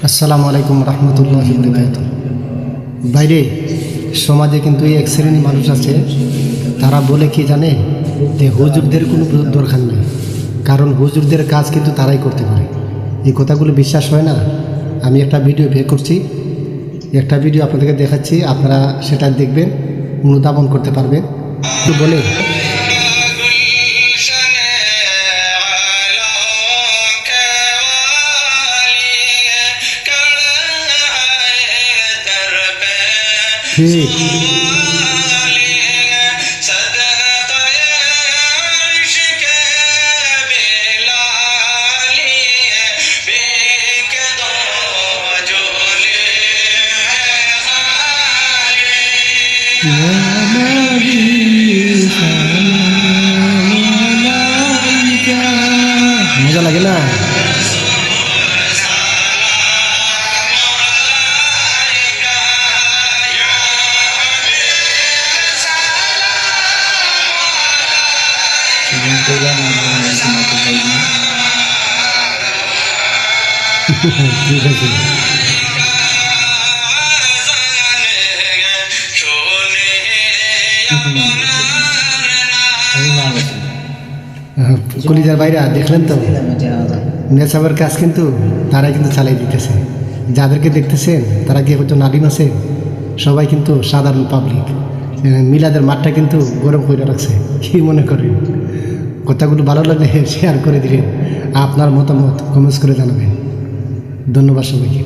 আসসালামু আলাইকুম রহমতুল্লাহি বারাকাতুহু। বাইরে সমাজে কিন্তু এক শ্রেণীর মানুষ আছে, তারা বলে কি জানে যে হুজুরদের কোনো দরকার নেই, কারণ হুজুরদের কাজ কিন্তু তারাই করতে পারে। এই কথাগুলো বিশ্বাস হয় না। আমি একটা ভিডিও বের করছি, একটা ভিডিও আপনাদেরকে দেখাচ্ছি, আপনারা সেটা দেখবেন, অনুধাবন করতে পারবেন। তো বলে ঠিক মজা লাগে না? ঠিক আছে, কলিজার বাইরা দেখলেন তো, নেশাবের কাজ কিন্তু তারাই কিন্তু চালাই দিতেছে। যাদেরকে দেখতেছেন তারা কি হয়তো নালিম আছে, সবাই কিন্তু সাধারণ পাবলিক। মিলাদের মাঠটা কিন্তু গরম করে রাখছে। কি মনে করেন? কথাগুলো ভালো লাগলে শেয়ার করে দিলেন, আপনার মতামত কমেন্টস করে জানাবেন। ধন্যবাদ সবাইকে।